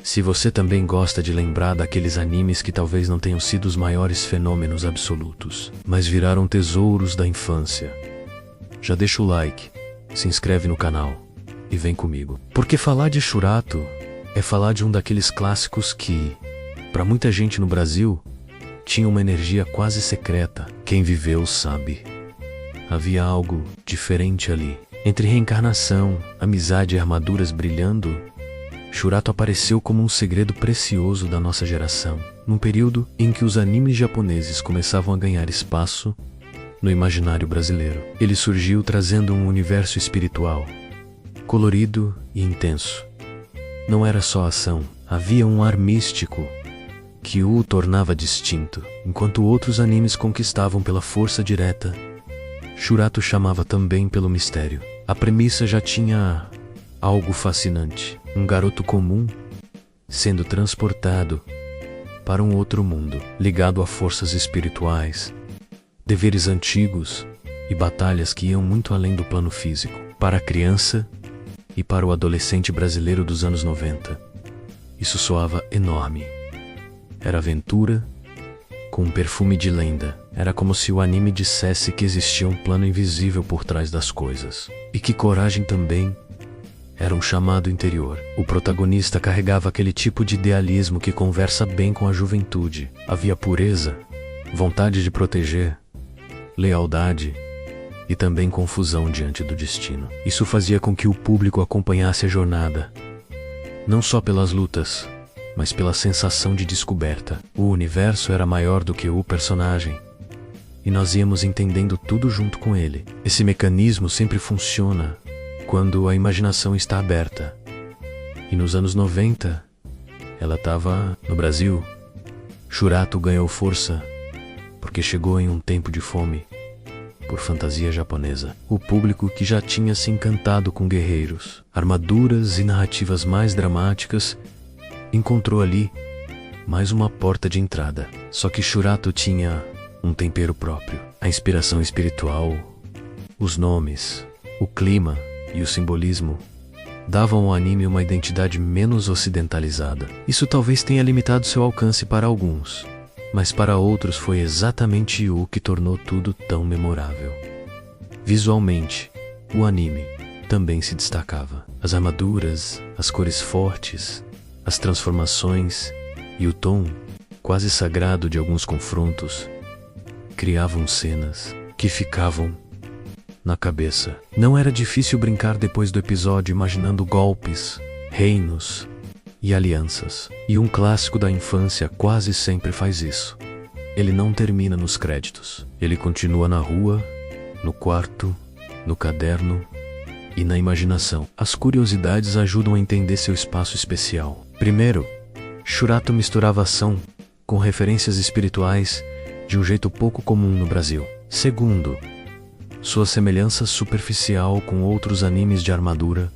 Se você também gosta de lembrar daqueles animes que talvez não tenham sido os maiores fenômenos absolutos, mas viraram tesouros da infância, já deixa o like, se inscreve no canal e vem comigo. Porque falar de Shurato é falar de um daqueles clássicos que, para muita gente no Brasil, tinha uma energia quase secreta. Quem viveu sabe. Havia algo diferente ali. Entre reencarnação, amizade e armaduras brilhando, Shurato apareceu como um segredo precioso da nossa geração, num período em que os animes japoneses começavam a ganhar espaço no imaginário brasileiro. Ele surgiu trazendo um universo espiritual, colorido e intenso. Não era só ação, havia um ar místico que o tornava distinto. Enquanto outros animes conquistavam pela força direta, Shurato chamava também pelo mistério. A premissa já tinha algo fascinante. Um garoto comum sendo transportado para um outro mundo, ligado a forças espirituais, deveres antigos e batalhas que iam muito além do plano físico. Para a criança e para o adolescente brasileiro dos anos 90, isso soava enorme. Era aventura com um perfume de lenda. Era como se o anime dissesse que existia um plano invisível por trás das coisas. E que coragem também era um chamado interior. O protagonista carregava aquele tipo de idealismo que conversa bem com a juventude. Havia pureza, vontade de proteger, lealdade e também confusão diante do destino. Isso fazia com que o público acompanhasse a jornada, não só pelas lutas, mas pela sensação de descoberta. O universo era maior do que o personagem, e nós íamos entendendo tudo junto com ele. Esse mecanismo sempre funciona quando a imaginação está aberta. E nos anos 90, ela estava no Brasil. Shurato ganhou força porque chegou em um tempo de fome por fantasia japonesa. O público que já tinha se encantado com guerreiros, armaduras e narrativas mais dramáticas encontrou ali mais uma porta de entrada. Só que Shurato tinha um tempero próprio. A inspiração espiritual, os nomes, o clima e o simbolismo davam ao anime uma identidade menos ocidentalizada. Isso talvez tenha limitado seu alcance para alguns, mas para outros foi exatamente o que tornou tudo tão memorável. Visualmente, o anime também se destacava. As armaduras, as cores fortes, as transformações e o tom quase sagrado de alguns confrontos criavam cenas que ficavam na cabeça. Não era difícil brincar depois do episódio imaginando golpes, reinos e alianças. E um clássico da infância quase sempre faz isso. Ele não termina nos créditos. Ele continua na rua, no quarto, no caderno e na imaginação. As curiosidades ajudam a entender seu espaço especial. Primeiro, Shurato misturava ação com referências espirituais de um jeito pouco comum no Brasil. Segundo, sua semelhança superficial com outros animes de armadura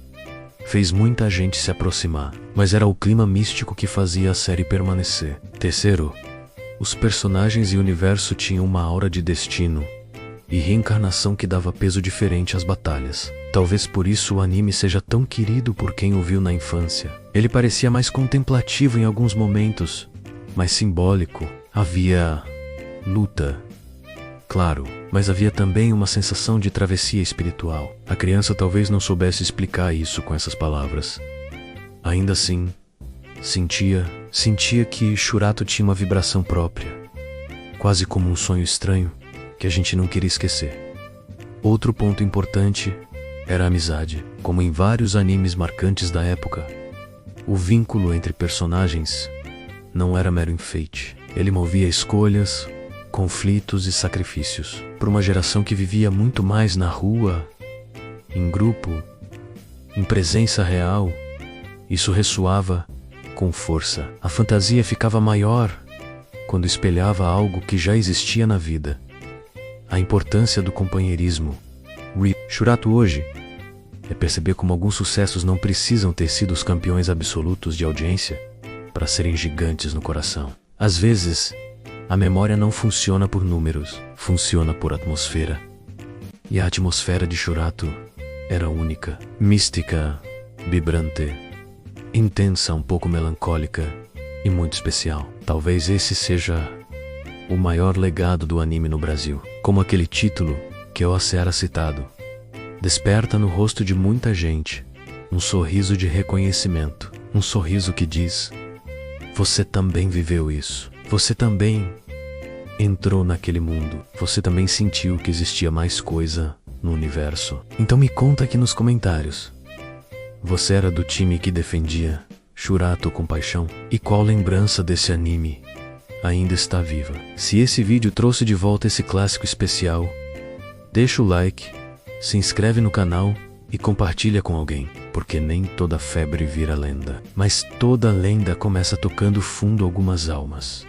fez muita gente se aproximar, mas era o clima místico que fazia a série permanecer. Terceiro, os personagens e o universo tinham uma aura de destino e reencarnação que dava peso diferente às batalhas. Talvez por isso o anime seja tão querido por quem o viu na infância. Ele parecia mais contemplativo em alguns momentos, mais simbólico. Havia luta, claro, mas havia também uma sensação de travessia espiritual. A criança talvez não soubesse explicar isso com essas palavras. Ainda assim, sentia que Shurato tinha uma vibração própria, quase como um sonho estranho que a gente não queria esquecer. Outro ponto importante era a amizade. Como em vários animes marcantes da época, o vínculo entre personagens não era mero enfeite. Ele movia escolhas, conflitos e sacrifícios. Para uma geração que vivia muito mais na rua, em grupo, em presença real, isso ressoava com força. A fantasia ficava maior quando espelhava algo que já existia na vida. A importância do companheirismo. Shurato hoje é perceber como alguns sucessos não precisam ter sido os campeões absolutos de audiência para serem gigantes no coração. Às vezes, a memória não funciona por números, funciona por atmosfera. E a atmosfera de Shurato era única, mística, vibrante, intensa, um pouco melancólica e muito especial. Talvez esse seja o maior legado do anime no Brasil. Como aquele título que era citado, desperta no rosto de muita gente um sorriso de reconhecimento, um sorriso que diz: você também viveu isso, você também entrou naquele mundo, você também sentiu que existia mais coisa no universo. Então me conta aqui nos comentários, você era do time que defendia Shurato com paixão? E qual lembrança desse anime ainda está viva? Se esse vídeo trouxe de volta esse clássico especial, deixa o like, se inscreve no canal e compartilha com alguém, porque nem toda febre vira lenda, mas toda lenda começa tocando fundo algumas almas.